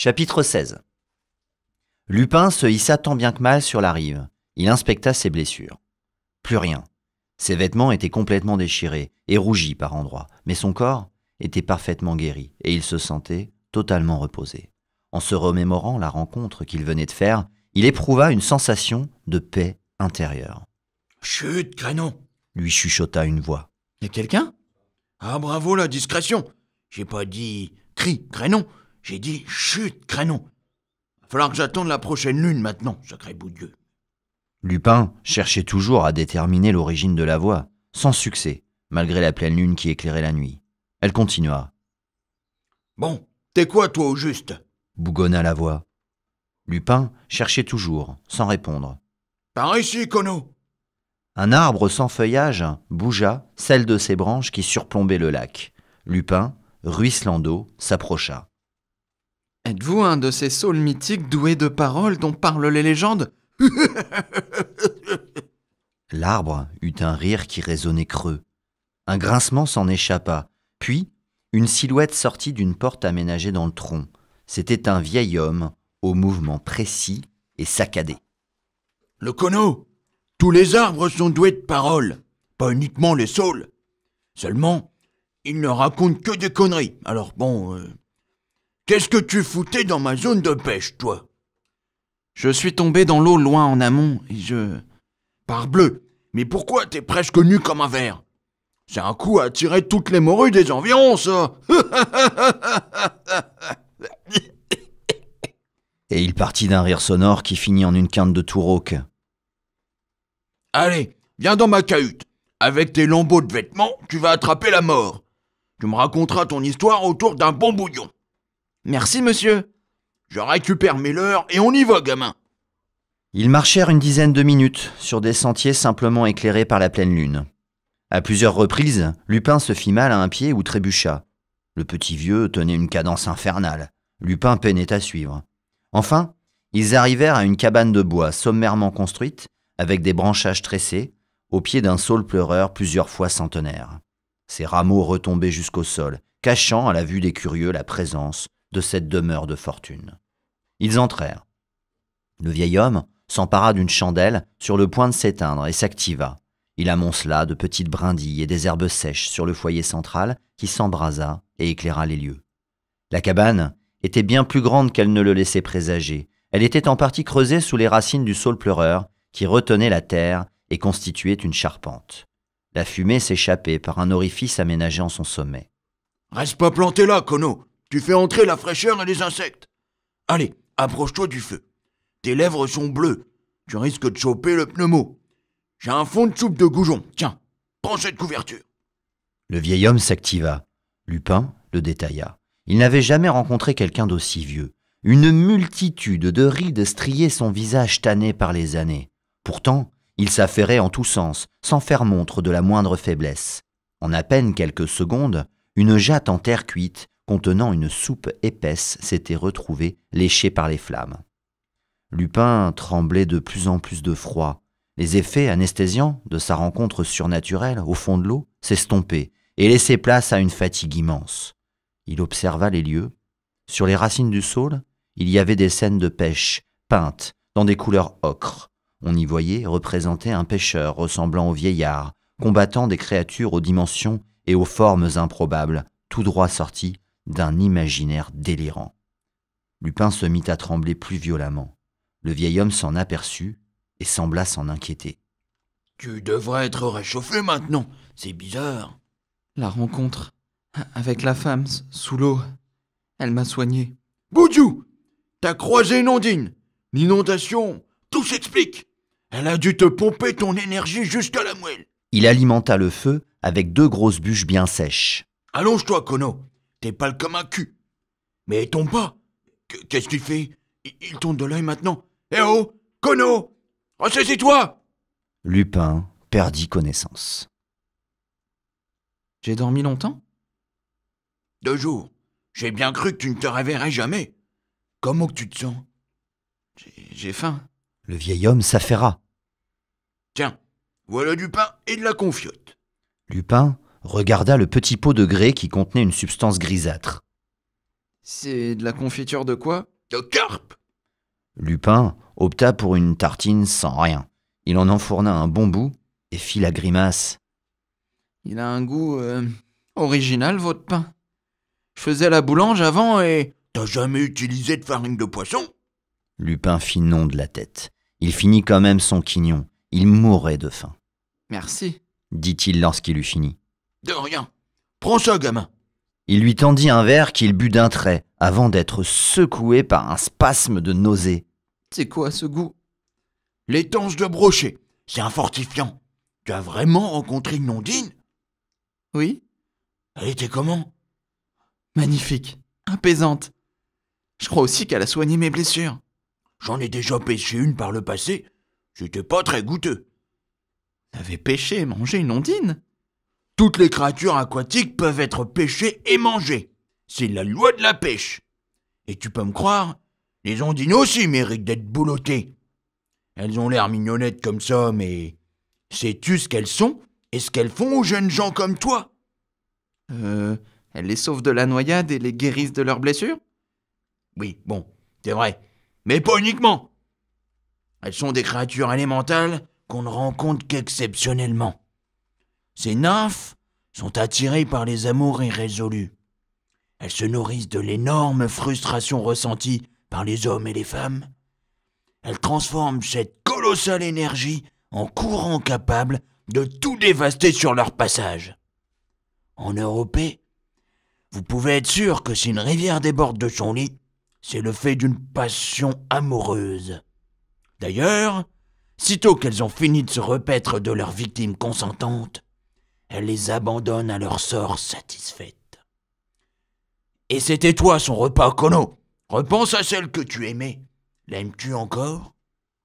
Chapitre 16. Lupin se hissa tant bien que mal sur la rive. Il inspecta ses blessures. Plus rien. Ses vêtements étaient complètement déchirés et rougis par endroits, mais son corps était parfaitement guéri et il se sentait totalement reposé. En se remémorant la rencontre qu'il venait de faire, il éprouva une sensation de paix intérieure. « Chut, crénon !» lui chuchota une voix. « Y'a quelqu'un ?»« Ah bravo la discrétion. J'ai pas dit cri, crénon. J'ai dit chut, crénon. Va falloir que j'attende la prochaine lune maintenant, sacré bout de Dieu. » Lupin cherchait toujours à déterminer l'origine de la voix, sans succès, malgré la pleine lune qui éclairait la nuit. Elle continua. « Bon, t'es quoi toi au juste ?» bougonna la voix. Lupin cherchait toujours, sans répondre. « Par ici, Kono !» Un arbre sans feuillage bougea, celle de ses branches qui surplombaient le lac. Lupin, ruisselant d'eau, s'approcha. « Êtes-vous un de ces saules mythiques doués de paroles dont parlent les légendes ?» L'arbre eut un rire qui résonnait creux. Un grincement s'en échappa, puis une silhouette sortit d'une porte aménagée dans le tronc. C'était un vieil homme au mouvement précis et saccadé. « Le Kono, tous les arbres sont doués de paroles, pas uniquement les saules. Seulement, ils ne racontent que des conneries. Alors bon, qu'est-ce que tu foutais dans ma zone de pêche, toi ?» Je suis tombé dans l'eau loin en amont et je... Parbleu, mais pourquoi t'es presque nu comme un verre? C'est un coup à attirer toutes les morues des environs, ça. Et il partit d'un rire sonore qui finit en une quinte de tout rauque. Allez, viens dans ma cahute. Avec tes lambeaux de vêtements, tu vas attraper la mort. Tu me raconteras ton histoire autour d'un bon bouillon. Merci, monsieur. Je récupère mes leurres et on y va, gamin. Ils marchèrent une dizaine de minutes sur des sentiers simplement éclairés par la pleine lune. À plusieurs reprises, Lupin se fit mal à un pied ou trébucha. Le petit vieux tenait une cadence infernale. Lupin peinait à suivre. Enfin, ils arrivèrent à une cabane de bois sommairement construite, avec des branchages tressés, au pied d'un saule pleureur plusieurs fois centenaire. Ses rameaux retombaient jusqu'au sol, cachant à la vue des curieux la présence de cette demeure de fortune. Ils entrèrent. Le vieil homme s'empara d'une chandelle sur le point de s'éteindre et s'activa. Il amoncela de petites brindilles et des herbes sèches sur le foyer central qui s'embrasa et éclaira les lieux. La cabane était bien plus grande qu'elle ne le laissait présager. Elle était en partie creusée sous les racines du saule pleureur qui retenait la terre et constituait une charpente. La fumée s'échappait par un orifice aménagé en son sommet. « Reste pas planté là, Kono. Tu fais entrer la fraîcheur et les insectes. Allez, approche-toi du feu. Tes lèvres sont bleues. Tu risques de choper le pneumo. J'ai un fond de soupe de goujon. Tiens, prends cette couverture. » Le vieil homme s'activa. Lupin le détailla. Il n'avait jamais rencontré quelqu'un d'aussi vieux. Une multitude de rides striaient son visage tanné par les années. Pourtant, il s'affairait en tous sens, sans faire montre de la moindre faiblesse. En à peine quelques secondes, une jatte en terre cuite, contenant une soupe épaisse, s'était retrouvée léchée par les flammes. Lupin tremblait de plus en plus de froid. Les effets anesthésiants de sa rencontre surnaturelle au fond de l'eau s'estompaient et laissaient place à une fatigue immense. Il observa les lieux. Sur les racines du saule, il y avait des scènes de pêche, peintes dans des couleurs ocre. On y voyait représenter un pêcheur ressemblant au vieillard, combattant des créatures aux dimensions et aux formes improbables, tout droit sorties d'un imaginaire délirant. Lupin se mit à trembler plus violemment. Le vieil homme s'en aperçut et sembla s'en inquiéter. « Tu devrais être réchauffé maintenant, c'est bizarre. » La rencontre avec la femme sous l'eau, elle m'a soigné. « Boudiou, t'as croisé une ondine. L'inondation, tout s'explique. Elle a dû te pomper ton énergie jusqu'à la moelle. » Il alimenta le feu avec 2 grosses bûches bien sèches. « Allonge-toi, Kono. T'es pâle comme un cul. Mais tombe pas. Qu'est-ce qu'il fait? Il tourne de l'œil maintenant. Eh oh, Kono, ressaisis-toi !» Lupin perdit connaissance. J'ai dormi longtemps? 2 jours. J'ai bien cru que tu ne te réveillerais jamais. Comment que tu te sens? J'ai faim. Le vieil homme s'affaira. Tiens, voilà du pain et de la confiote. Lupin regarda le petit pot de grès qui contenait une substance grisâtre. C'est de la confiture de quoi? De carpe. Lupin opta pour une tartine sans rien. Il en enfourna un bon bout et fit la grimace. Il a un goût original, votre pain. Je faisais la boulange avant et... T'as jamais utilisé de farine de poisson? Lupin fit non de la tête. Il finit quand même son quignon. Il mourait de faim, Merci. dit-il lorsqu'il eut fini. De rien. Prends ça, gamin. Il lui tendit un verre qu'il but d'un trait, avant d'être secoué par un spasme de nausée. C'est quoi ce goût? L'étanche de brochet, c'est un fortifiant. Tu as vraiment rencontré une ondine? Oui? Elle était comment? Magnifique. Apaisante. Je crois aussi qu'elle a soigné mes blessures. J'en ai déjà pêché une par le passé. C'était pas très goûteux. Vous avez pêché et mangé une ondine? Toutes les créatures aquatiques peuvent être pêchées et mangées. C'est la loi de la pêche. Et tu peux me croire, les ondines aussi méritent d'être boulottées. Elles ont l'air mignonnettes comme ça, mais sais-tu ce qu'elles sont et ce qu'elles font aux jeunes gens comme toi? Elle les sauve de la noyade et les guérissent de leurs blessures? Oui, bon, c'est vrai. Mais pas uniquement. Elles sont des créatures élémentales qu'on ne rencontre qu'exceptionnellement. Ces nymphes sont attirées par les amours irrésolus. Elles se nourrissent de l'énorme frustration ressentie par les hommes et les femmes. Elles transforment cette colossale énergie en courant capable de tout dévaster sur leur passage. En Europe, vous pouvez être sûr que si une rivière déborde de son lit, c'est le fait d'une passion amoureuse. D'ailleurs, sitôt qu'elles ont fini de se repaître de leurs victimes consentantes, elles les abandonnent à leur sort satisfaite. Et c'était toi son repas, Kono. Repense à celle que tu aimais. L'aimes-tu encore?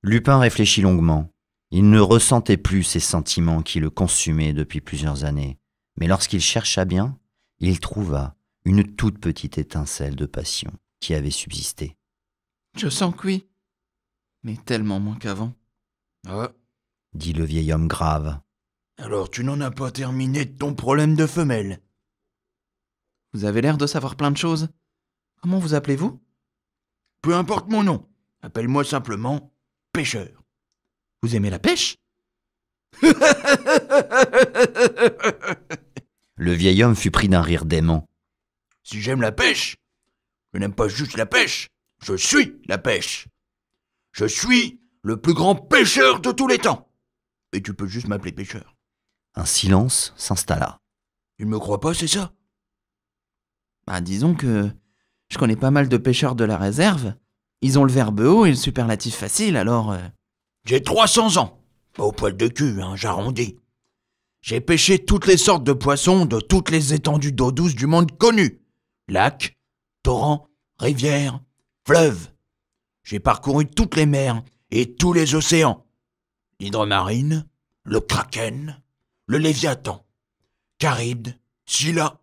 Lupin réfléchit longuement. Il ne ressentait plus ces sentiments qui le consumaient depuis plusieurs années. Mais lorsqu'il chercha bien, il trouva une toute petite étincelle de passion qui avait subsisté. Je sens que oui. Mais tellement moins qu'avant. Ah, Dit le vieil homme grave. alors tu n'en as pas terminé de ton problème de femelle. Vous avez l'air de savoir plein de choses. Comment vous appelez-vous? Peu importe mon nom, appelle-moi simplement pêcheur. Vous aimez la pêche? Le vieil homme fut pris d'un rire dément. Si j'aime la pêche, je n'aime pas juste la pêche, je suis la pêche. Je suis le plus grand pêcheur de tous les temps. Et tu peux juste m'appeler pêcheur. Un silence s'installa. Tu ne me crois pas, c'est ça? Bah disons que je connais pas mal de pêcheurs de la réserve. Ils ont le verbe haut et le superlatif facile, alors... J'ai 300 ans. Pas au poil de cul, j'arrondis. J'ai pêché toutes les sortes de poissons de toutes les étendues d'eau douce du monde connu. Lacs, torrents, rivières, fleuves. J'ai parcouru toutes les mers et tous les océans. L'hydre marine, le kraken, le léviathan, Charybde, Scylla.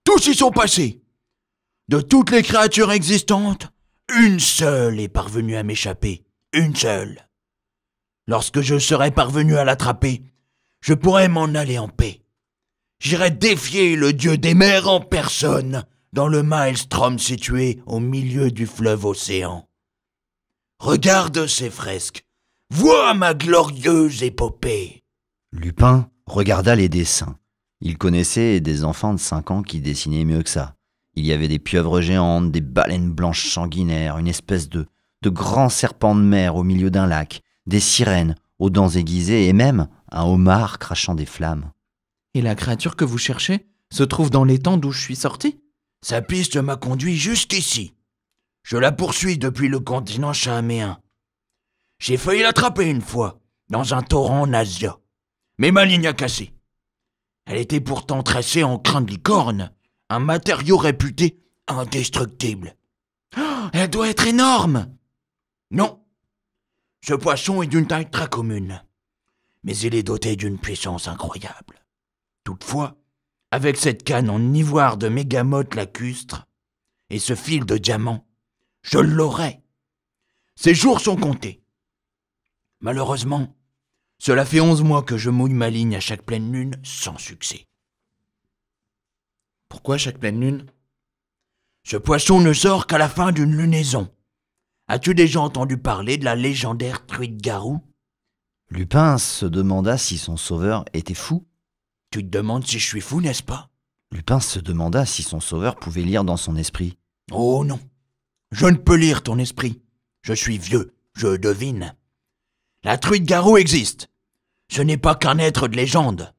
Tous y sont passés. De toutes les créatures existantes, une seule est parvenue à m'échapper. Une seule. Lorsque je serai parvenu à l'attraper, je pourrai m'en aller en paix. J'irai défier le dieu des mers en personne dans le maelstrom situé au milieu du fleuve océan. Regarde ces fresques. Vois ma glorieuse épopée. Lupin regarda les dessins. Il connaissait des enfants de 5 ans qui dessinaient mieux que ça. Il y avait des pieuvres géantes, des baleines blanches sanguinaires, une espèce de grands serpents de mer au milieu d'un lac, des sirènes aux dents aiguisées et même un homard crachant des flammes. Et la créature que vous cherchez se trouve dans l'étang d'où je suis sorti? Sa piste m'a conduit jusqu'ici. Je la poursuis depuis le continent chaméen. J'ai failli l'attraper une fois, dans un torrent en Asia. Mais ma ligne a cassé. Elle était pourtant tressée en crin de licorne, un matériau réputé indestructible. Oh, elle doit être énorme! Non, ce poisson est d'une taille très commune, mais il est doté d'une puissance incroyable. Toutefois, avec cette canne en ivoire de mégamote lacustre et ce fil de diamant, je l'aurai. Ses jours sont comptés. Malheureusement, cela fait 11 mois que je mouille ma ligne à chaque pleine lune sans succès. Pourquoi chaque pleine lune? Ce poisson ne sort qu'à la fin d'une lunaison. As-tu déjà entendu parler de la légendaire truite-garou ? Lupin se demanda si son sauveur était fou. Tu te demandes si je suis fou, n'est-ce pas ? Lupin se demanda si son sauveur pouvait lire dans son esprit. Oh non, je ne peux lire ton esprit. Je suis vieux, je devine. La truite-garou existe. Ce n'est pas qu'un être de légende.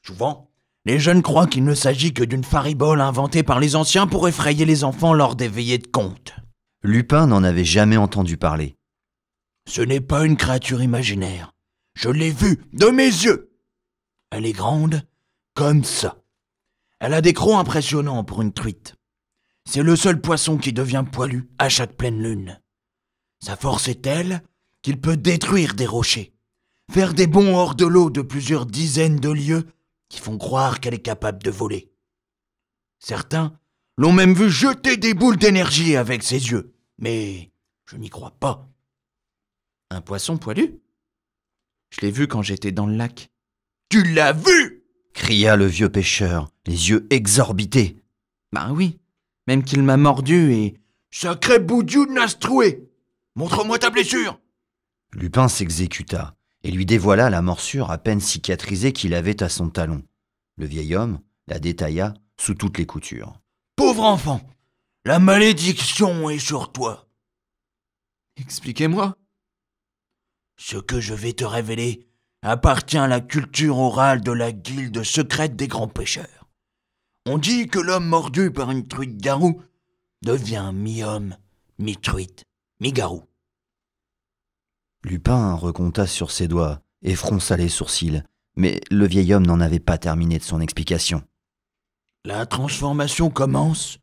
Souvent, les jeunes croient qu'il ne s'agit que d'une faribole inventée par les anciens pour effrayer les enfants lors des veillées de contes. Lupin n'en avait jamais entendu parler. Ce n'est pas une créature imaginaire. Je l'ai vue de mes yeux. Elle est grande comme ça. Elle a des crocs impressionnants pour une truite. C'est le seul poisson qui devient poilu à chaque pleine lune. Sa force est telle qu'il peut détruire des rochers, faire des bonds hors de l'eau de plusieurs dizaines de lieues qui font croire qu'elle est capable de voler. Certains l'ont même vu jeter des boules d'énergie avec ses yeux, mais je n'y crois pas. Un poisson poilu ? Je l'ai vu quand j'étais dans le lac. Tu l'as vu ? Cria le vieux pêcheur, les yeux exorbités. Ben oui, même qu'il m'a mordu et... Sacré boudiou de Nastroué ! Montre-moi ta blessure ! Lupin s'exécuta et lui dévoila la morsure à peine cicatrisée qu'il avait à son talon. Le vieil homme la détailla sous toutes les coutures. Pauvre enfant, la malédiction est sur toi. Expliquez-moi. Ce que je vais te révéler appartient à la culture orale de la guilde secrète des grands pêcheurs. On dit que l'homme mordu par une truite-garou devient mi-homme, mi-truite, mi-garou. Lupin recompta sur ses doigts et fronça les sourcils, mais le vieil homme n'en avait pas terminé de son explication. La transformation commence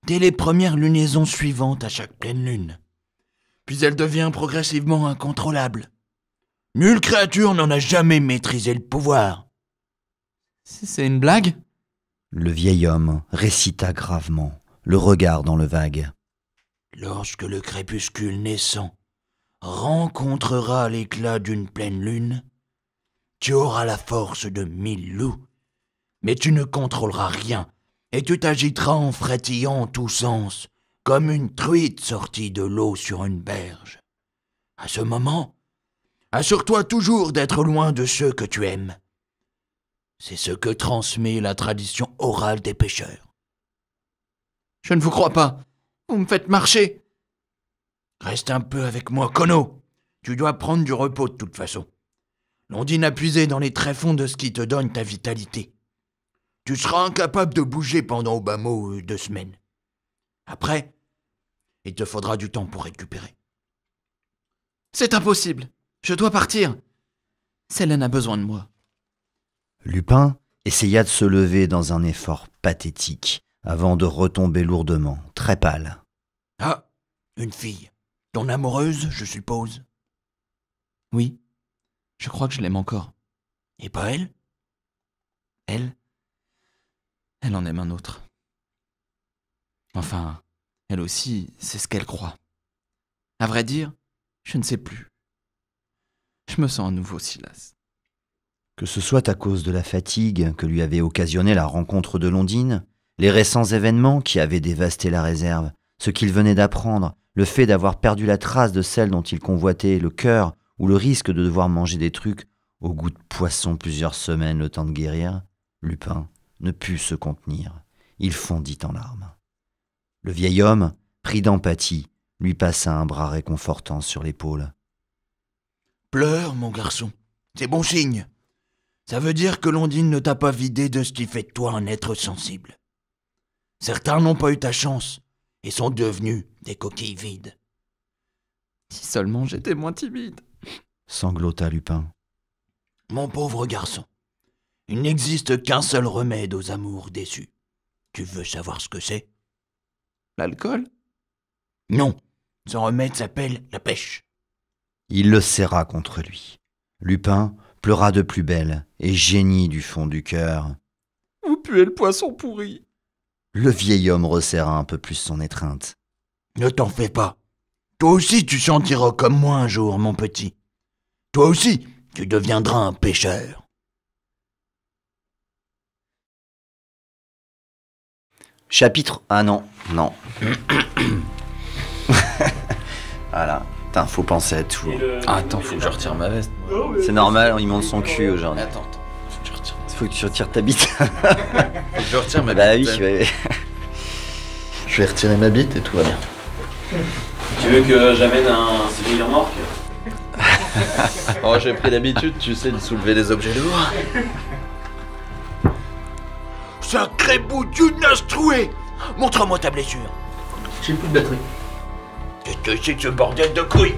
dès les premières lunaisons suivantes à chaque pleine lune. Puis elle devient progressivement incontrôlable. Nulle créature n'en a jamais maîtrisé le pouvoir. C'est une blague ? Le vieil homme récita gravement, le regard dans le vague. Lorsque le crépuscule naissant rencontrera l'éclat d'une pleine lune, tu auras la force de 1000 loups, mais tu ne contrôleras rien et tu t'agiteras en frétillant en tous sens, comme une truite sortie de l'eau sur une berge. À ce moment, assure-toi toujours d'être loin de ceux que tu aimes. C'est ce que transmet la tradition orale des pêcheurs. Je ne vous crois pas. Vous me faites marcher. Reste un peu avec moi, Kono. Tu dois prendre du repos de toute façon. L'ondine a puisé dans les tréfonds de ce qui te donne ta vitalité. Tu seras incapable de bouger pendant au bas mot 2 semaines. Après, il te faudra du temps pour récupérer. C'est impossible. Je dois partir. Célène a besoin de moi. Lupin essaya de se lever dans un effort pathétique avant de retomber lourdement, très pâle. Ah, une fille. Ton amoureuse, je suppose. Oui, je crois que je l'aime encore. Et pas elle ? Elle en aime un autre. Enfin, elle aussi, c'est ce qu'elle croit. À vrai dire, je ne sais plus. Je me sens à nouveau Silas. Que ce soit à cause de la fatigue que lui avait occasionné la rencontre de l'ondine, les récents événements qui avaient dévasté la réserve, ce qu'il venait d'apprendre, le fait d'avoir perdu la trace de celle dont il convoitait le cœur ou le risque de devoir manger des trucs au goût de poisson plusieurs semaines le temps de guérir, Lupin ne put se contenir. Il fondit en larmes. Le vieil homme, pris d'empathie, lui passa un bras réconfortant sur l'épaule. « Pleure, mon garçon. C'est bon signe. Ça veut dire que l'ondine ne t'a pas vidé de ce qui fait de toi un être sensible. Certains n'ont pas eu ta chance et sont devenus des coquilles vides. » Si seulement j'étais moins timide. Sanglota Lupin. « Mon pauvre garçon, il n'existe qu'un seul remède aux amours déçus. Tu veux savoir ce que c'est ? L'alcool ? Non, ce remède s'appelle la pêche. » Il le serra contre lui. Lupin pleura de plus belle et gémit du fond du cœur. « Vous puez le poisson pourri !» Le vieil homme resserra un peu plus son étreinte. « Ne t'en fais pas. Toi aussi tu sentiras comme moi un jour, mon petit. Toi aussi, tu deviendras un pêcheur. » Chapitre... Ah non, non. Voilà. Putain, faut penser à tout. Ah, attends, faut que je retire ma veste. C'est normal, il monte son cul aujourd'hui. Attends, faut que je retire. Faut que tu retires ta bite. Faut que je retire ma Bah oui, bite. ouais. Je vais retirer ma bite et tout va bien. Tu veux que j'amène un civil remorque? Oh, j'ai pris l'habitude, tu sais, de soulever des objets lourds. Sacré bout d'une troué. Montre-moi ta blessure. J'ai plus de batterie. Qu'est-ce que c'est que ce bordel de couilles?